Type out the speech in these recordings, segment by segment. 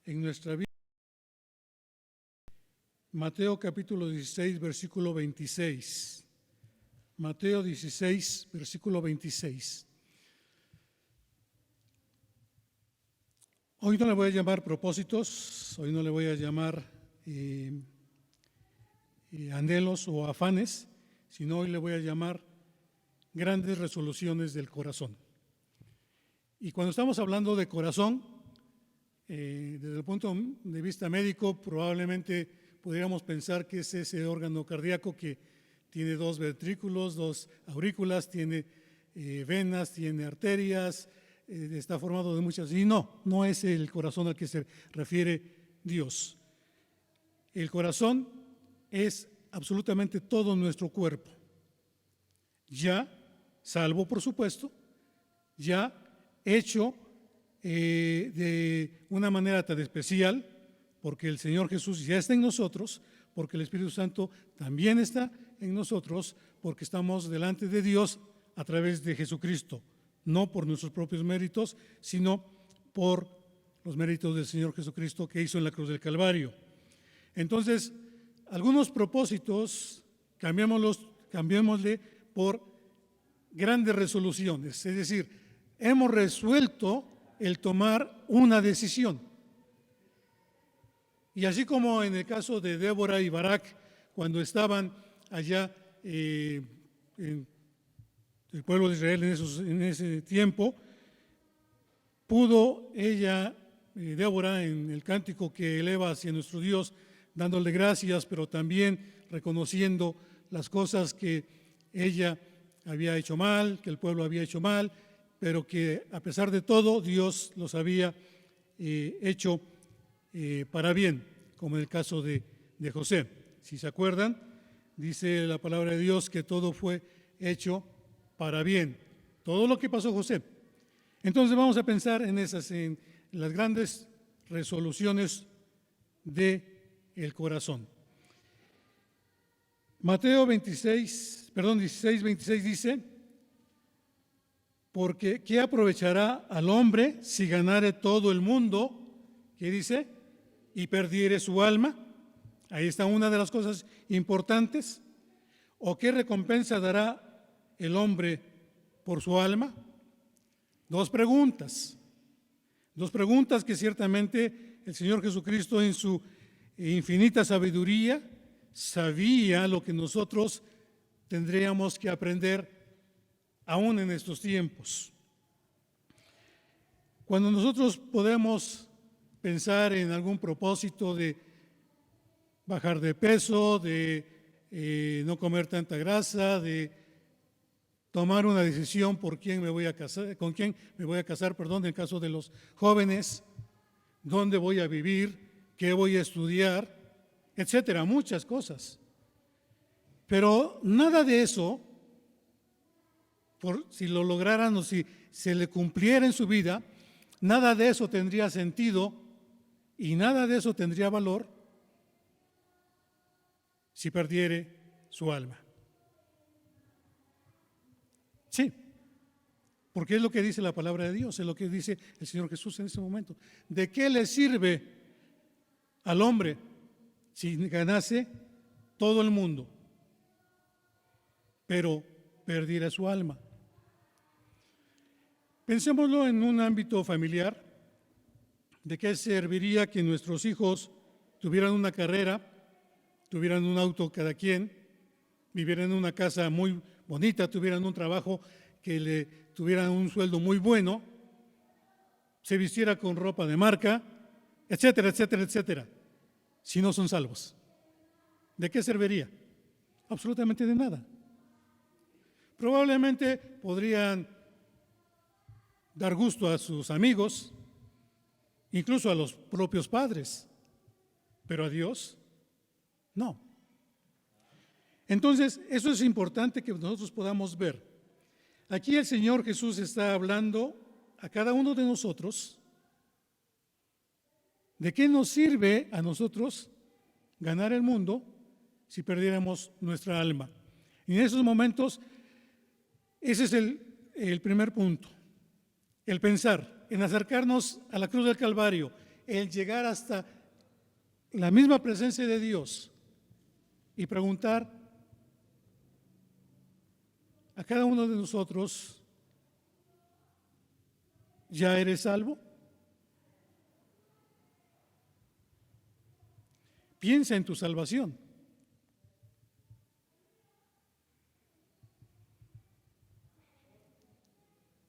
en nuestra vida. Mateo capítulo 16, versículo 26. Mateo 16, versículo 26. Hoy no le voy a llamar propósitos, hoy no le voy a llamar anhelos o afanes, sino hoy le voy a llamar grandes resoluciones del corazón. Y cuando estamos hablando de corazón, desde el punto de vista médico, probablemente podríamos pensar que es ese órgano cardíaco que tiene dos ventrículos, dos aurículas, tiene venas, tiene arterias, está formado de muchas. Y no es el corazón al que se refiere Dios. El corazón es absolutamente todo nuestro cuerpo, ya salvo, por supuesto, ya hecho de una manera tan especial, porque el Señor Jesús ya está en nosotros, porque el Espíritu Santo también está en nosotros, porque estamos delante de Dios a través de Jesucristo, no por nuestros propios méritos, sino por los méritos del Señor Jesucristo que hizo en la cruz del Calvario. Entonces, algunos propósitos, cambiémosle por grandes resoluciones, es decir, hemos resuelto el tomar una decisión. Y así como en el caso de Débora y Barak, cuando estaban allá en el pueblo de Israel en ese tiempo, pudo ella, Débora, en el cántico que eleva hacia nuestro Dios, dándole gracias, pero también reconociendo las cosas que ella había hecho mal, que el pueblo había hecho mal, pero que a pesar de todo Dios los había hecho para bien, como en el caso de José. Si se acuerdan, dice la palabra de Dios que todo fue hecho para bien, todo lo que pasó José. Entonces vamos a pensar en las grandes resoluciones del corazón. Mateo 16, 26 dice: porque ¿qué aprovechará al hombre si ganare todo el mundo? ¿Qué dice? Y perdiere su alma. Ahí está una de las cosas importantes. ¿O qué recompensa dará el hombre por su alma? Dos preguntas que ciertamente el Señor Jesucristo en su infinita sabiduría sabía lo que nosotros tendríamos que aprender aún en estos tiempos. Cuando nosotros podemos pensar en algún propósito de bajar de peso, de no comer tanta grasa, de tomar una decisión con quién me voy a casar, en el caso de los jóvenes, dónde voy a vivir, qué voy a estudiar, etcétera, muchas cosas. Pero nada de eso, si lo lograran o si se le cumpliera en su vida, nada de eso tendría sentido y nada de eso tendría valor si perdiere su alma. Sí, porque es lo que dice la palabra de Dios, es lo que dice el Señor Jesús en ese momento. ¿De qué le sirve al hombre si ganase todo el mundo, pero perdiera su alma? Pensémoslo en un ámbito familiar. ¿De qué serviría que nuestros hijos tuvieran una carrera, tuvieran un auto cada quien, vivieran en una casa muy bonita, tuvieran un trabajo que le tuvieran un sueldo muy bueno, se vistiera con ropa de marca, etcétera, etcétera, etcétera, si no son salvos? ¿De qué serviría? Absolutamente de nada. Probablemente podrían dar gusto a sus amigos, incluso a los propios padres, pero a Dios no. Entonces, eso es importante que nosotros podamos ver. Aquí el Señor Jesús está hablando a cada uno de nosotros de qué nos sirve a nosotros ganar el mundo si perdiéramos nuestra alma. Y en esos momentos, ese es el primer punto. El pensar en acercarnos a la cruz del Calvario, el llegar hasta la misma presencia de Dios y preguntar a cada uno de nosotros, ¿ya eres salvo? Piensa en tu salvación.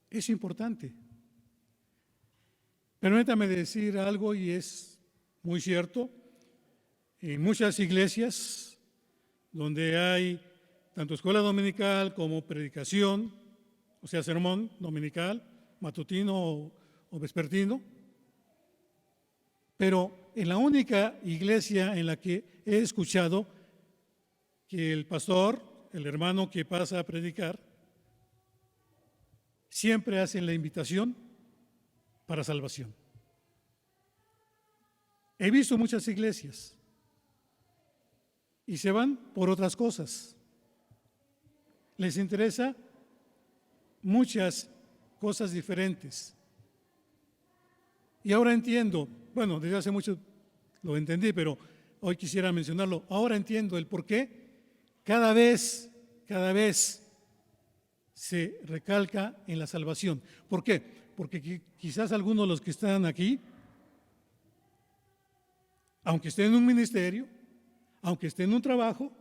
Es importante. Permítame decir algo y es muy cierto. En muchas iglesias donde hay tanto escuela dominical como predicación, o sea, sermón dominical, matutino o vespertino, pero en la única iglesia en la que he escuchado que el pastor, el hermano que pasa a predicar, siempre hace la invitación para salvación. He visto muchas iglesias y se van por otras cosas. Les interesa muchas cosas diferentes. Y ahora entiendo, bueno, desde hace mucho lo entendí, pero hoy quisiera mencionarlo. Ahora entiendo el por qué cada vez se recalca en la salvación. ¿Por qué? Porque quizás algunos de los que están aquí, aunque estén en un ministerio, aunque esté en un trabajo,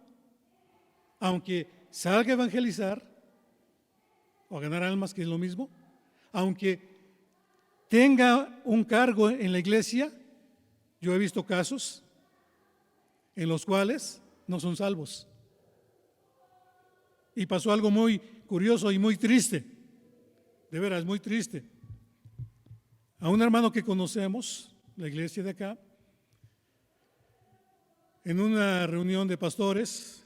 aunque salga a evangelizar o a ganar almas, que es lo mismo, aunque tenga un cargo en la iglesia, yo he visto casos en los cuales no son salvos. Y pasó algo muy curioso y muy triste, de veras, muy triste. A un hermano que conocemos, la iglesia de acá, en una reunión de pastores,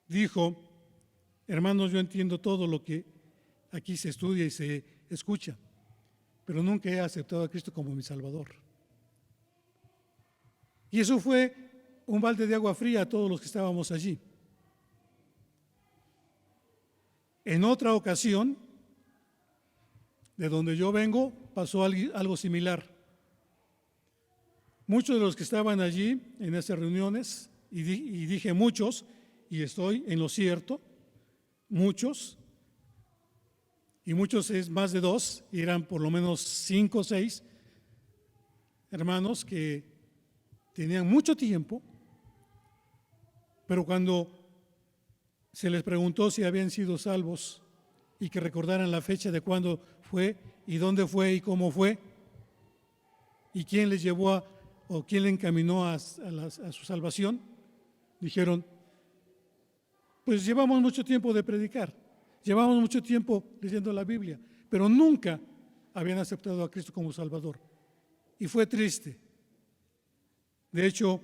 dijo: hermanos, yo entiendo todo lo que aquí se estudia y se escucha, pero nunca he aceptado a Cristo como mi Salvador. Y eso fue un balde de agua fría a todos los que estábamos allí. En otra ocasión, de donde yo vengo, pasó algo similar. Muchos de los que estaban allí en esas reuniones, y dije muchos, y estoy en lo cierto, muchos, y muchos es más de dos, y eran por lo menos 5 o 6 hermanos que tenían mucho tiempo, pero cuando se les preguntó si habían sido salvos y que recordaran la fecha de cuándo fue y dónde fue y cómo fue y quién les llevó o quién le encaminó a su salvación, dijeron: pues llevamos mucho tiempo de predicar, llevamos mucho tiempo leyendo la Biblia, pero nunca habían aceptado a Cristo como Salvador. Y fue triste. De hecho,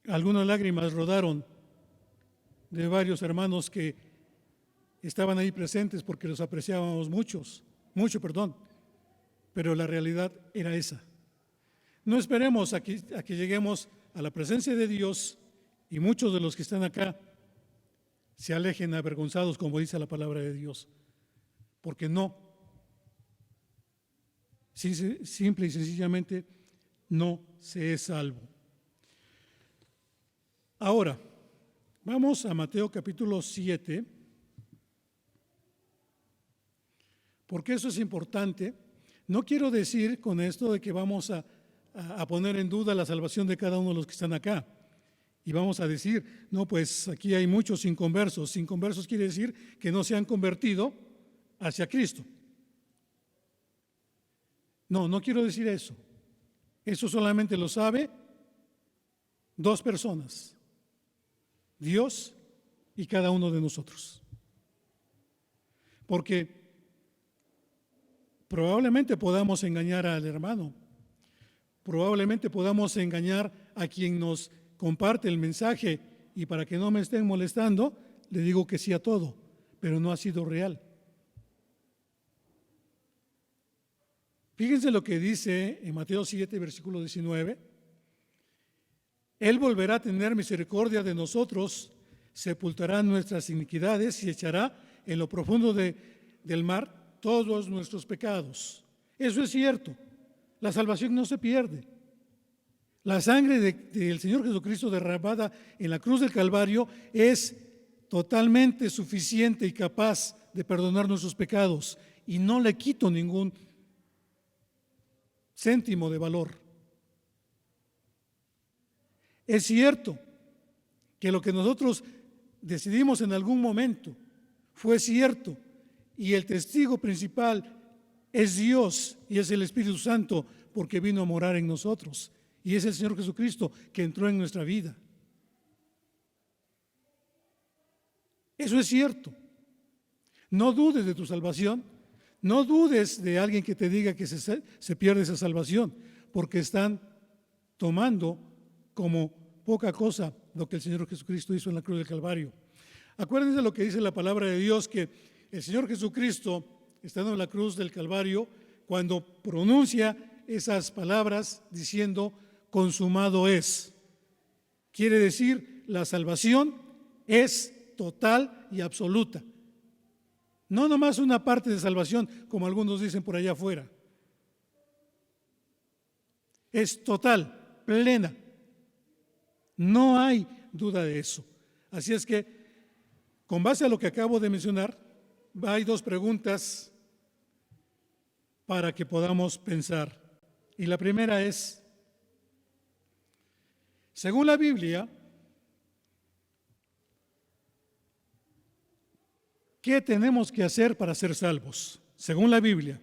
algunas lágrimas rodaron de varios hermanos que estaban ahí presentes porque los apreciábamos mucho, pero la realidad era esa. No esperemos a que lleguemos a la presencia de Dios y muchos de los que están acá se alejen avergonzados, como dice la palabra de Dios, porque no, simple y sencillamente no se es salvo. Ahora, vamos a Mateo capítulo 7, porque eso es importante. No quiero decir con esto de que vamos a poner en duda la salvación de cada uno de los que están acá. Y vamos a decir: no, pues aquí hay muchos inconversos. Inconversos quiere decir que no se han convertido hacia Cristo. No quiero decir eso. Eso solamente lo sabe 2 personas: Dios y cada uno de nosotros. Porque probablemente podamos engañar al hermano, probablemente podamos engañar a quien nos comparte el mensaje, y para que no me estén molestando, le digo que sí a todo, pero no ha sido real. Fíjense lo que dice en Mateo 7, versículo 19. Él volverá a tener misericordia de nosotros, sepultará nuestras iniquidades y echará en lo profundo del mar todos nuestros pecados. Eso es cierto. La salvación no se pierde. La sangre del Señor Jesucristo derramada en la cruz del Calvario es totalmente suficiente y capaz de perdonar nuestros pecados, y no le quito ningún céntimo de valor. Es cierto que lo que nosotros decidimos en algún momento fue cierto, y el testigo principal es Dios y es el Espíritu Santo, porque vino a morar en nosotros, y es el Señor Jesucristo que entró en nuestra vida. Eso es cierto. No dudes de tu salvación, no dudes de alguien que te diga que se pierde esa salvación, porque están tomando como poca cosa lo que el Señor Jesucristo hizo en la cruz del Calvario. Acuérdense de lo que dice la palabra de Dios, que el Señor Jesucristo, estando en la cruz del Calvario, cuando pronuncia esas palabras diciendo consumado es, quiere decir la salvación es total y absoluta. No nomás una parte de salvación, como algunos dicen por allá afuera. Es total, plena. No hay duda de eso. Así es que, con base a lo que acabo de mencionar, hay dos preguntas para que podamos pensar. Y la primera es, según la Biblia, ¿qué tenemos que hacer para ser salvos? Según la Biblia,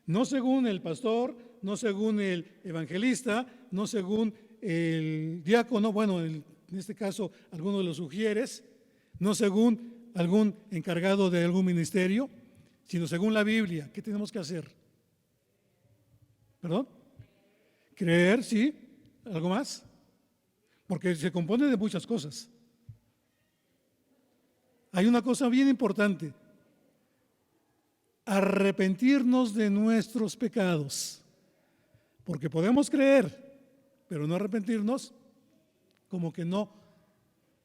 no según el pastor, no según el evangelista, no según el diácono, bueno, en este caso alguno de los sugieres, no según algún encargado de algún ministerio, sino según la Biblia. ¿Qué tenemos que hacer? ¿Perdón? Creer, sí. ¿Algo más? Porque se compone de muchas cosas. Hay una cosa bien importante: arrepentirnos de nuestros pecados. Porque podemos creer, pero no arrepentirnos, como que no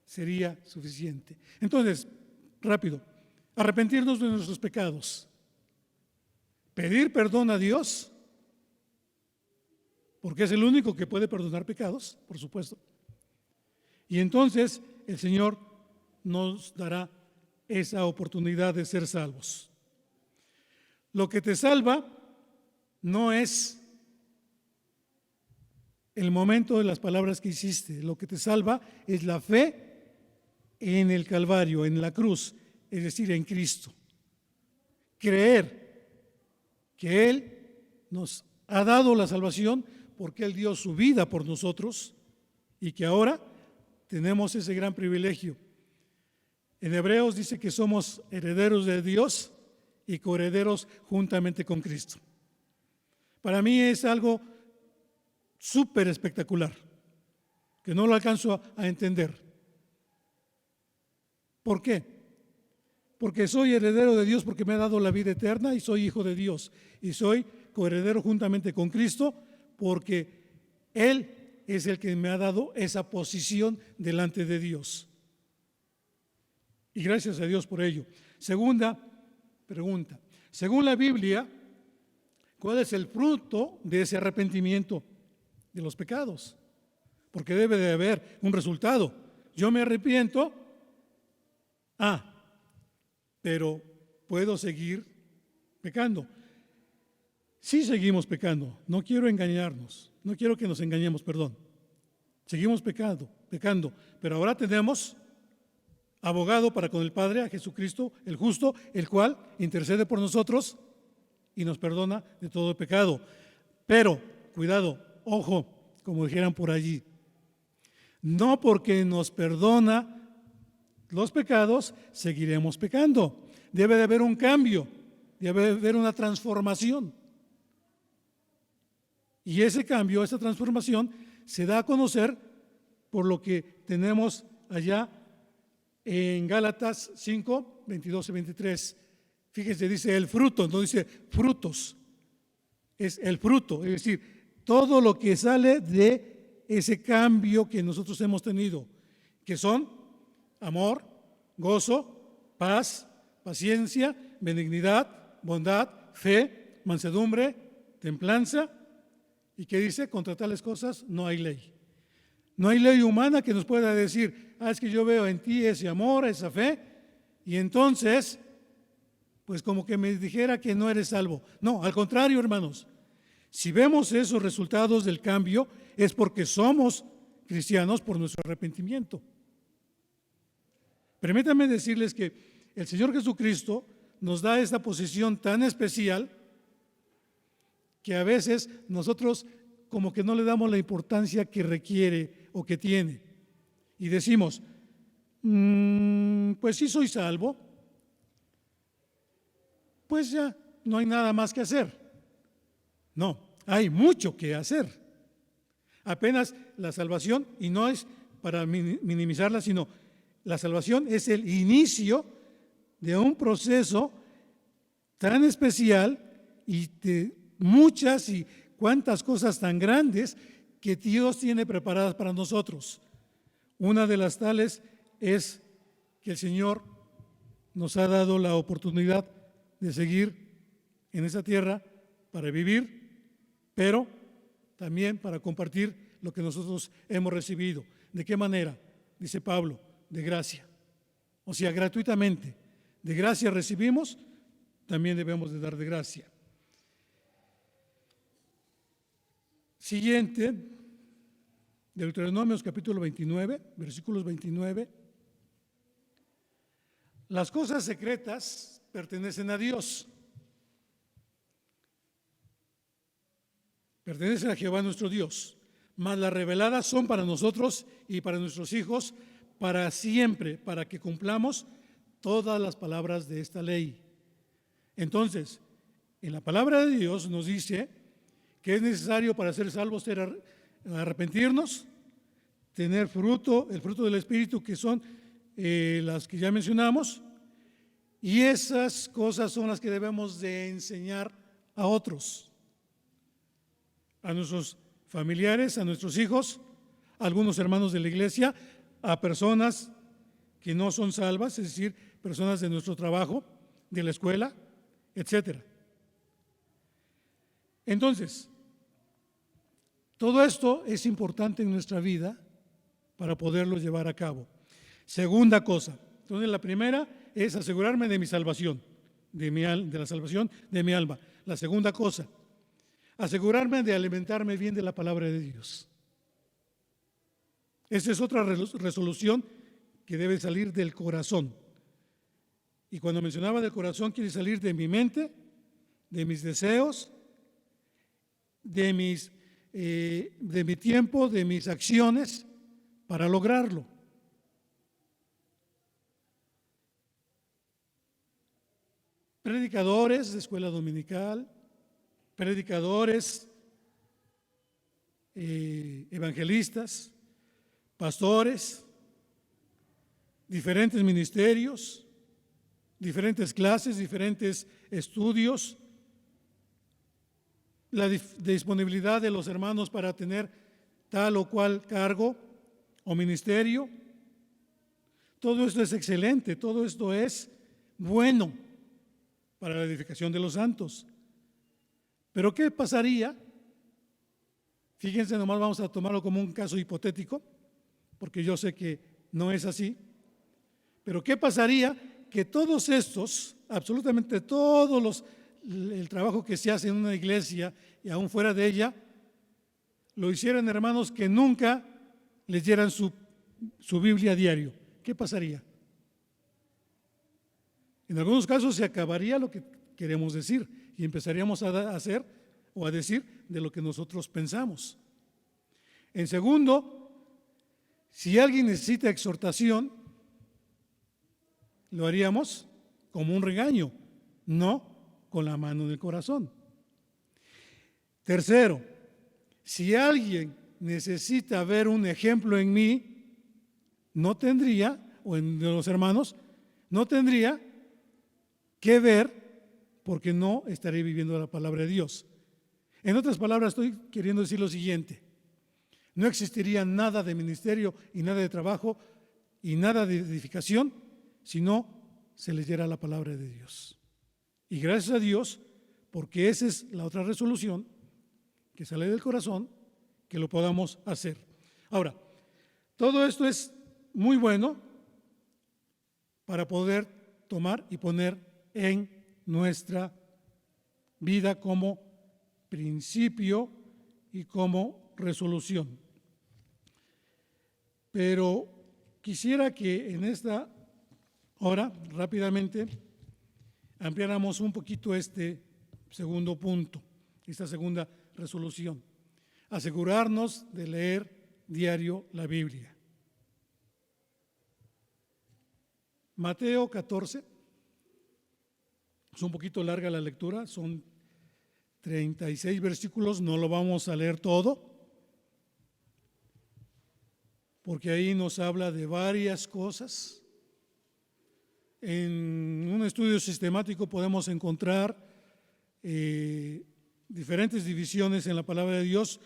sería suficiente. Entonces, rápido, arrepentirnos de nuestros pecados, pedir perdón a Dios, porque es el único que puede perdonar pecados, por supuesto. Y entonces el Señor nos dará esa oportunidad de ser salvos. Lo que te salva no es el momento de las palabras que hiciste. Lo que te salva es la fe en el Calvario, en la cruz, es decir, en Cristo. Creer que Él nos ha dado la salvación porque Él dio su vida por nosotros y que ahora tenemos ese gran privilegio. En Hebreos dice que somos herederos de Dios y coherederos juntamente con Cristo. Para mí es algo súper espectacular, que no lo alcanzo a entender. ¿Por qué? Porque soy heredero de Dios, porque me ha dado la vida eterna y soy hijo de Dios. Y soy coheredero juntamente con Cristo porque Él es el que me ha dado esa posición delante de Dios. Y gracias a Dios por ello. Segunda pregunta. Según la Biblia, ¿cuál es el fruto de ese arrepentimiento de los pecados? Porque debe de haber un resultado. Yo me arrepiento, pero puedo seguir pecando. Sí seguimos pecando, no quiero engañarnos, no quiero que nos engañemos, perdón. Seguimos pecando, pero ahora tenemos abogado para con el Padre, a Jesucristo, el justo, el cual intercede por nosotros y nos perdona de todo pecado. Pero, cuidado, ojo, como dijeran por allí, no porque nos perdona los pecados, seguiremos pecando. Debe de haber un cambio, debe de haber una transformación. Y ese cambio, esa transformación, se da a conocer por lo que tenemos allá en Gálatas 5, 22 y 23. Fíjense, dice el fruto, no dice frutos. Es el fruto, es decir, todo lo que sale de ese cambio que nosotros hemos tenido, que son amor, gozo, paz, paciencia, benignidad, bondad, fe, mansedumbre, templanza. ¿Y qué dice? Contra tales cosas no hay ley. No hay ley humana que nos pueda decir, es que yo veo en ti ese amor, esa fe, y entonces, pues como que me dijera que no eres salvo. No, al contrario, hermanos. Si vemos esos resultados del cambio, es porque somos cristianos por nuestro arrepentimiento. Permítanme decirles que el Señor Jesucristo nos da esta posición tan especial que a veces nosotros como que no le damos la importancia que requiere o que tiene. Y decimos, pues sí soy salvo, pues ya no hay nada más que hacer. No, hay mucho que hacer. Apenas la salvación, y no es para minimizarla, sino la salvación es el inicio de un proceso tan especial y de muchas y cuantas cosas tan grandes que Dios tiene preparadas para nosotros. Una de las tales es que el Señor nos ha dado la oportunidad de seguir en esa tierra para vivir, pero también para compartir lo que nosotros hemos recibido. ¿De qué manera? Dice Pablo, de gracia. O sea, gratuitamente. De gracia recibimos, también debemos de dar de gracia. Siguiente, Deuteronomios capítulo 29, versículos 29. Las cosas secretas pertenecen a Dios. Pertenecen a Jehová nuestro Dios, mas las reveladas son para nosotros y para nuestros hijos para siempre, para que cumplamos todas las palabras de esta ley. Entonces, en la palabra de Dios nos dice que es necesario para ser salvos arrepentirnos, tener fruto, el fruto del Espíritu, que son las que ya mencionamos, y esas cosas son las que debemos de enseñar a otros, a nuestros familiares, a nuestros hijos, a algunos hermanos de la iglesia, a personas que no son salvas, es decir, personas de nuestro trabajo, de la escuela, etcétera. Entonces, todo esto es importante en nuestra vida para poderlo llevar a cabo. Segunda cosa, entonces la primera es asegurarme de mi salvación, de la salvación de mi alma. La segunda cosa, asegurarme de alimentarme bien de la palabra de Dios. Esa es otra resolución que debe salir del corazón. Y cuando mencionaba del corazón, quiere salir de mi mente, de mis deseos, de mi tiempo, de mis acciones, para lograrlo. Predicadores de escuela dominical, predicadores, evangelistas, pastores, diferentes ministerios, diferentes clases, diferentes estudios, la disponibilidad de los hermanos para tener tal o cual cargo o ministerio. Todo esto es excelente, todo esto es bueno para la edificación de los santos. Pero ¿qué pasaría? Fíjense, nomás vamos a tomarlo como un caso hipotético, porque yo sé que no es así. Pero ¿qué pasaría? Que todos estos, absolutamente todos el trabajo que se hace en una iglesia y aún fuera de ella, lo hicieran hermanos que nunca leyeran su Biblia a diario. ¿Qué pasaría? En algunos casos se acabaría lo que queremos decir y empezaríamos a hacer o a decir de lo que nosotros pensamos. En segundo, si alguien necesita exhortación, lo haríamos como un regaño, no con la mano en el corazón. Tercero, si alguien necesita ver un ejemplo en mí, no tendría, o en los hermanos, no tendría que ver, porque no estaré viviendo la palabra de Dios. En otras palabras, estoy queriendo decir lo siguiente: no existiría nada de ministerio y nada de trabajo y nada de edificación si no se leyera la palabra de Dios. Y gracias a Dios, porque esa es la otra resolución que sale del corazón, que lo podamos hacer. Ahora, todo esto es muy bueno para poder tomar y poner en nuestra vida como principio y como resolución. Pero quisiera que en esta hora, rápidamente, ampliáramos un poquito este segundo punto, esta segunda resolución. Asegurarnos de leer diario la Biblia. Mateo 14, es un poquito larga la lectura, son 36 versículos, no lo vamos a leer todo, porque ahí nos habla de varias cosas. En un estudio sistemático podemos encontrar diferentes divisiones en la palabra de Dios,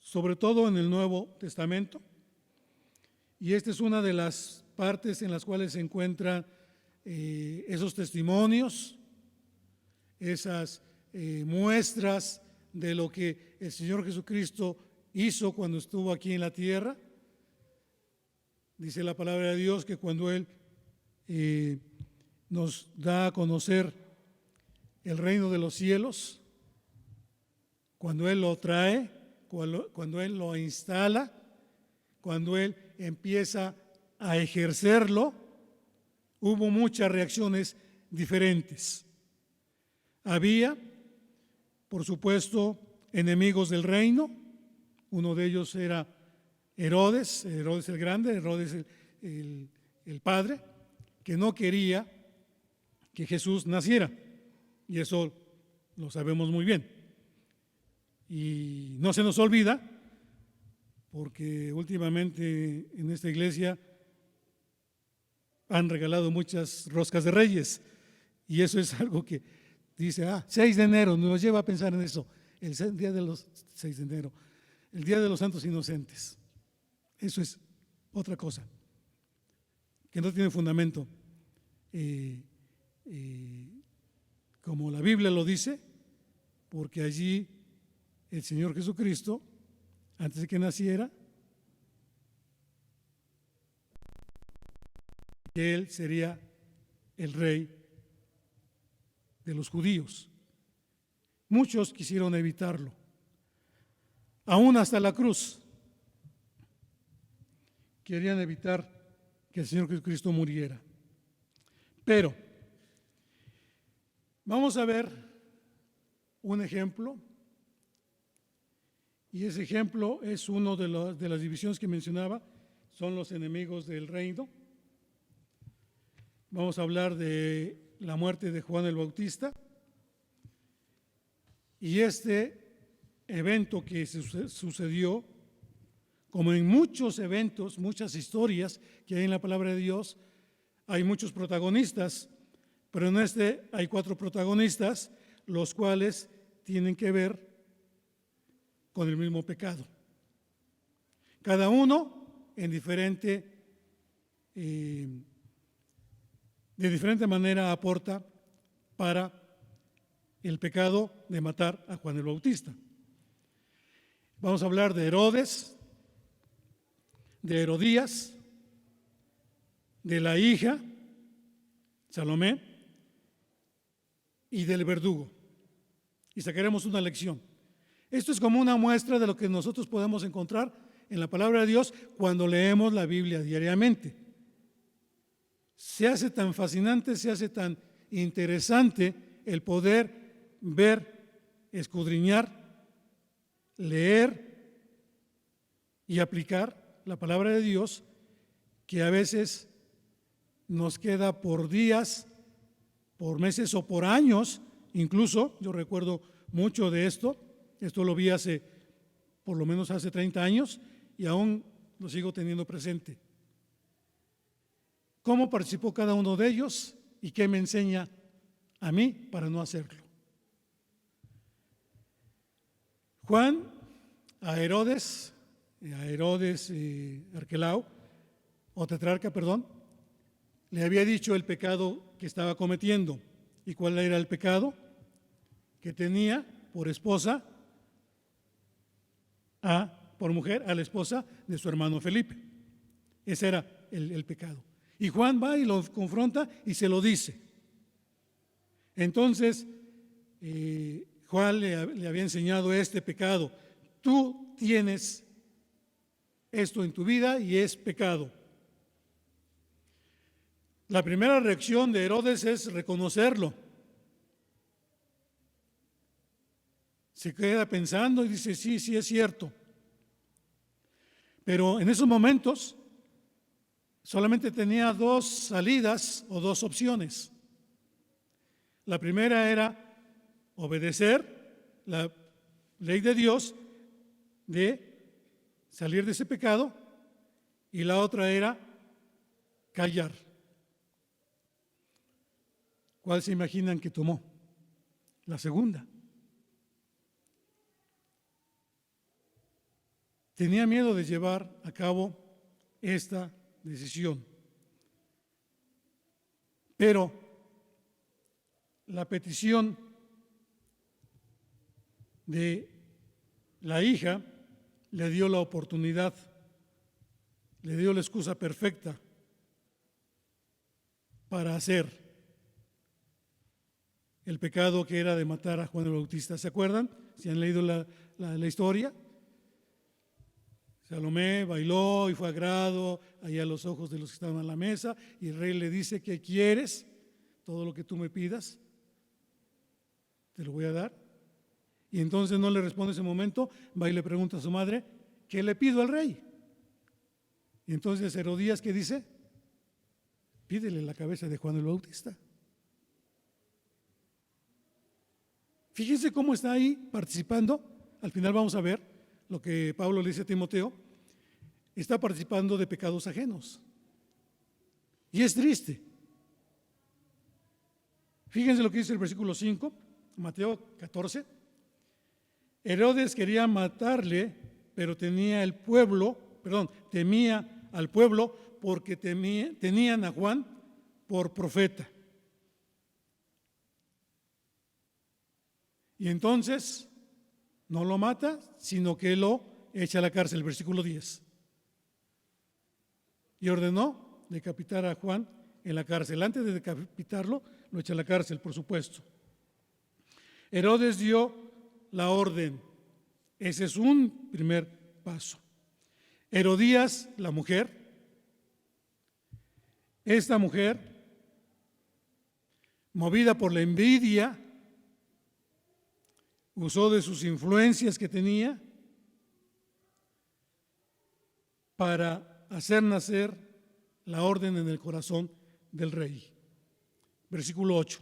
sobre todo en el Nuevo Testamento. Y esta es una de las partes en las cuales se encuentran esos testimonios, esas muestras de lo que el Señor Jesucristo hizo cuando estuvo aquí en la tierra. Dice la palabra de Dios que cuando Él nos da a conocer el reino de los cielos, cuando Él lo trae, cuando Él lo instala, cuando Él empieza a ejercerlo, hubo muchas reacciones diferentes. Había, por supuesto, enemigos del reino. Uno de ellos era Herodes el Grande, Herodes el padre, que no quería que Jesús naciera. Y eso lo sabemos muy bien. Y no se nos olvida, porque últimamente en esta iglesia han regalado muchas roscas de reyes. Y eso es algo que dice, 6 de enero, nos lleva a pensar en eso. El día de los 6 de enero, el día de los santos inocentes. Eso es otra cosa, que no tiene fundamento. Como la Biblia lo dice, porque allí el Señor Jesucristo, antes de que naciera, que Él sería el rey de los judíos. Muchos quisieron evitarlo, aún hasta la cruz. Querían evitar que el Señor Jesucristo muriera. Pero vamos a ver un ejemplo, y ese ejemplo es uno de las divisiones que mencionaba, son los enemigos del reino. Vamos a hablar de la muerte de Juan el Bautista, y este evento que sucedió, como en muchos eventos, muchas historias que hay en la palabra de Dios, hay muchos protagonistas, pero en este hay 4 protagonistas, los cuales tienen que ver con el mismo pecado. Cada uno de diferente manera aporta para el pecado de matar a Juan el Bautista. Vamos a hablar de Herodes, de Herodías, de la hija Salomé y del verdugo. Y sacaremos una lección. Esto es como una muestra de lo que nosotros podemos encontrar en la palabra de Dios cuando leemos la Biblia diariamente. Se hace tan fascinante, se hace tan interesante el poder ver, escudriñar, leer y aplicar la palabra de Dios, que a veces nos queda por días, por meses o por años. Incluso yo recuerdo mucho de esto lo vi por lo menos hace 30 años y aún lo sigo teniendo presente. ¿Cómo participó cada uno de ellos y qué me enseña a mí para no hacerlo? Juan a Herodes Arquelao, o tetrarca, le había dicho el pecado que estaba cometiendo ¿Y cuál era el pecado? Que tenía por esposa, por mujer, a la esposa de su hermano Felipe. Ese era el pecado. Y Juan va y lo confronta y se lo dice. Entonces, Juan le había enseñado este pecado. Tú tienes esto en tu vida y es pecado. La primera reacción de Herodes es reconocerlo. Se queda pensando y dice, sí, sí es cierto. Pero en esos momentos solamente tenía dos salidas o dos opciones. La primera era obedecer la ley de Dios de salir de ese pecado, y la otra era callar. ¿Cuál se imaginan que tomó? La segunda. Tenía miedo de llevar a cabo esta decisión. Pero la petición de la hija le dio la oportunidad, le dio la excusa perfecta para hacer el pecado que era de matar a Juan el Bautista. ¿Se acuerdan? Si han leído la historia. Salomé bailó y fue a grado allá a los ojos de los que estaban a la mesa, y el rey le dice, ¿qué quieres? Todo lo que tú me pidas, te lo voy a dar. Y entonces no le responde en ese momento, va y le pregunta a su madre, ¿qué le pido al rey? Y entonces Herodías, ¿qué dice? Pídele la cabeza de Juan el Bautista. Fíjense cómo está ahí participando. Al final vamos a ver lo que Pablo le dice a Timoteo. Está participando de pecados ajenos. Y es triste. Fíjense lo que dice el versículo 5, Mateo 14. Herodes quería matarle, pero temía al pueblo porque tenían a Juan por profeta. Y entonces no lo mata, sino que lo echa a la cárcel, versículo 10. Y ordenó decapitar a Juan en la cárcel. Antes de decapitarlo, lo echa a la cárcel, por supuesto. Herodes dio la orden. Ese es un primer paso. Herodías, la mujer, esta mujer, movida por la envidia, usó de sus influencias que tenía para hacer nacer la orden en el corazón del rey. Versículo 8.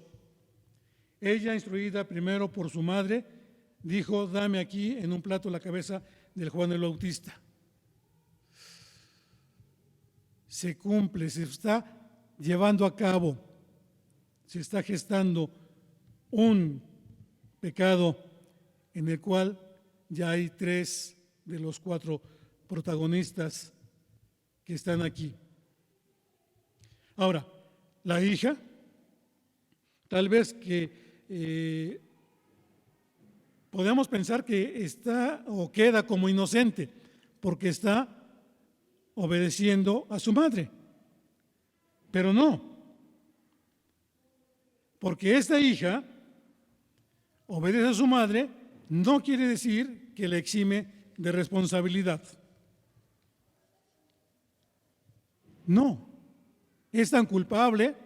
Ella, instruida primero por su madre, dijo, dame aquí en un plato la cabeza del Juan el Bautista. Se cumple, se está llevando a cabo, se está gestando un pecado en el cual ya hay 3 de los 4 protagonistas que están aquí. Ahora, la hija, tal vez que podemos pensar que está o queda como inocente porque está obedeciendo a su madre, pero no, porque esta hija obedece a su madre, no quiere decir que le exime de responsabilidad. No, es tan culpable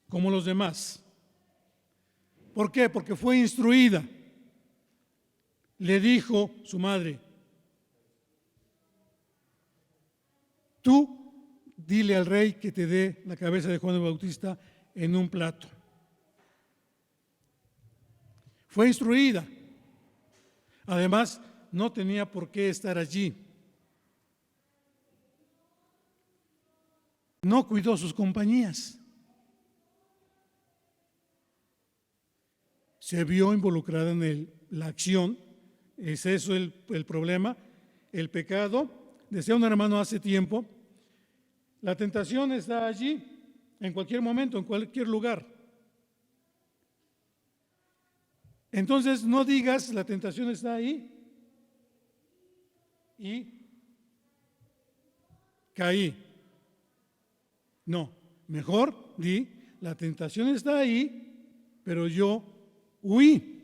como los demás. ¿Por qué? Porque fue instruida. Le dijo su madre, tú dile al rey que te dé la cabeza de Juan el Bautista en un plato. Fue instruida. Además, no tenía por qué estar allí. No cuidó sus compañías. Se vio involucrada en la acción. ¿Es eso el problema? El pecado. Decía un hermano hace tiempo, la tentación está allí, en cualquier momento, en cualquier lugar. Entonces no digas la tentación está ahí y caí. No, mejor di la tentación está ahí, pero yo huí.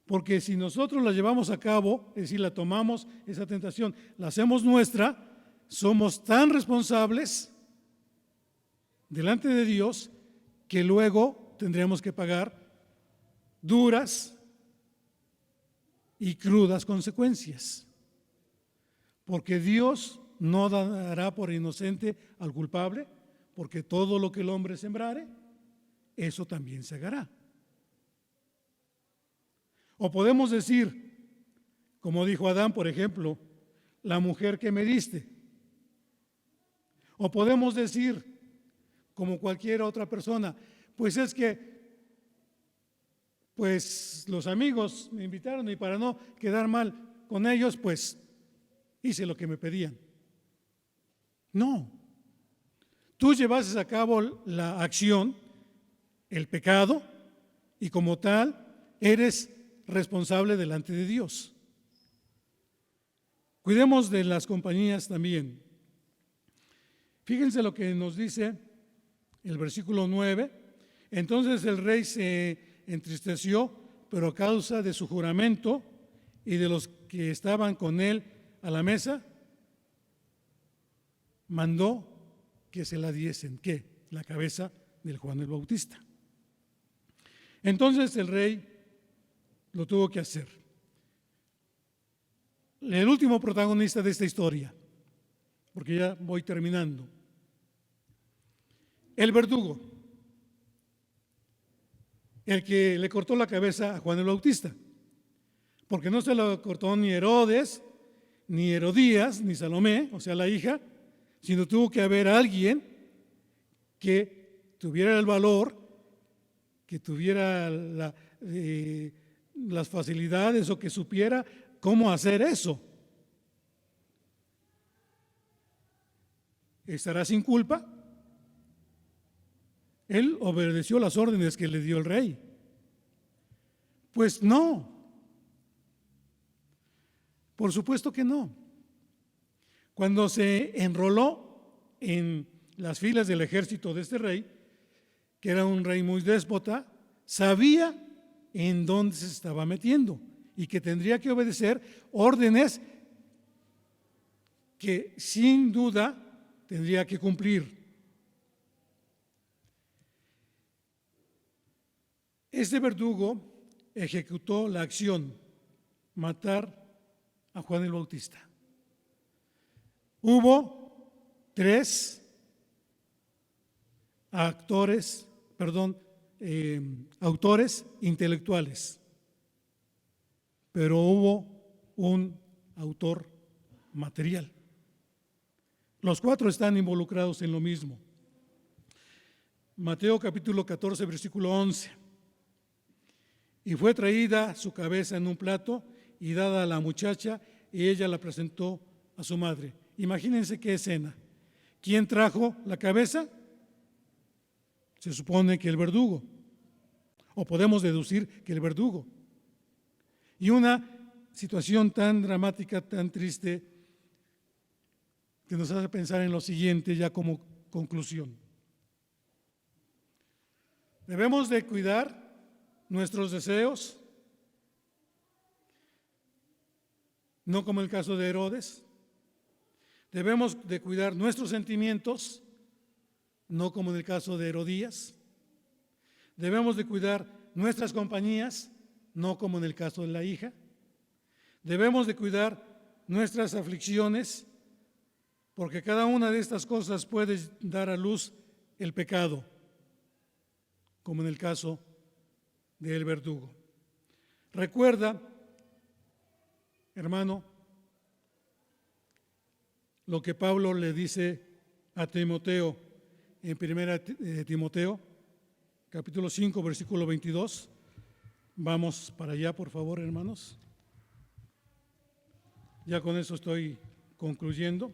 Porque si nosotros la llevamos a cabo, es decir, la tomamos, esa tentación, la hacemos nuestra, somos tan responsables delante de Dios que luego tendremos que pagar duras y crudas consecuencias. Porque Dios no dará por inocente al culpable, porque todo lo que el hombre sembrare, eso también segará. O podemos decir, como dijo Adán, por ejemplo, la mujer que me diste. O podemos decir, como cualquier otra persona, pues es que los amigos me invitaron y para no quedar mal con ellos, pues hice lo que me pedían. No. Tú llevaste a cabo la acción, el pecado, y como tal eres responsable delante de Dios. Cuidemos de las compañías también. Fíjense lo que nos dice el versículo 9. Entonces el rey se entristeció, pero a causa de su juramento y de los que estaban con él a la mesa, mandó que se la diesen. ¿Qué? La cabeza del Juan el Bautista. Entonces el rey lo tuvo que hacer. El último protagonista de esta historia, porque ya voy terminando. El verdugo, el que le cortó la cabeza a Juan el Bautista, porque no se lo cortó ni Herodes, ni Herodías, ni Salomé, o sea la hija, sino tuvo que haber alguien que tuviera el valor, que tuviera las facilidades o que supiera cómo hacer eso. ¿Estará sin culpa? Él obedeció las órdenes que le dio el rey. Pues no. Por supuesto que no. Cuando se enroló en las filas del ejército de este rey, que era un rey muy déspota, sabía en dónde se estaba metiendo y que tendría que obedecer órdenes que sin duda tendría que cumplir. Este verdugo ejecutó la acción, matar a Juan el Bautista. Hubo 3 autores intelectuales, pero hubo un autor material. Los 4 están involucrados en lo mismo. Mateo capítulo 14, versículo 11. Y fue traída su cabeza en un plato y dada a la muchacha, y ella la presentó a su madre. Imagínense qué escena. ¿Quién trajo la cabeza? Se supone que el verdugo, o podemos deducir que el verdugo. Y una situación tan dramática, tan triste, que nos hace pensar en lo siguiente ya como conclusión. Debemos de cuidar nuestros deseos, no como el caso de Herodes. Debemos de cuidar nuestros sentimientos, no como en el caso de Herodías. Debemos de cuidar nuestras compañías, no como en el caso de la hija. Debemos de cuidar nuestras aflicciones, porque cada una de estas cosas puede dar a luz el pecado, como en el caso del verdugo. Recuerda, hermano, lo que Pablo le dice a Timoteo en 1 Timoteo, capítulo 5, versículo 22. Vamos para allá, por favor, hermanos. Ya con eso estoy concluyendo.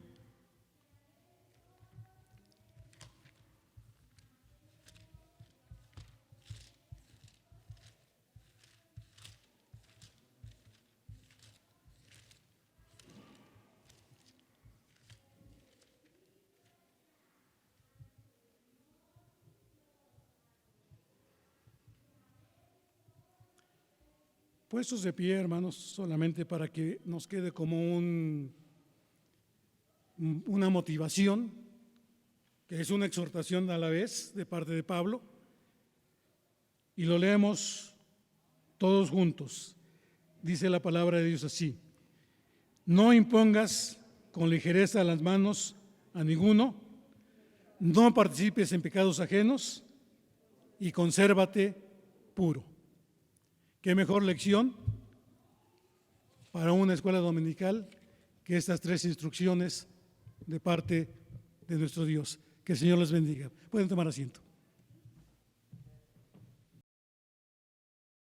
Puestos de pie, hermanos, solamente para que nos quede como una motivación, que es una exhortación a la vez de parte de Pablo, y lo leemos todos juntos. Dice la palabra de Dios así: no impongas con ligereza las manos a ninguno, no participes en pecados ajenos y consérvate puro. ¿Qué mejor lección para una escuela dominical que estas 3 instrucciones de parte de nuestro Dios? Que el Señor les bendiga. Pueden tomar asiento.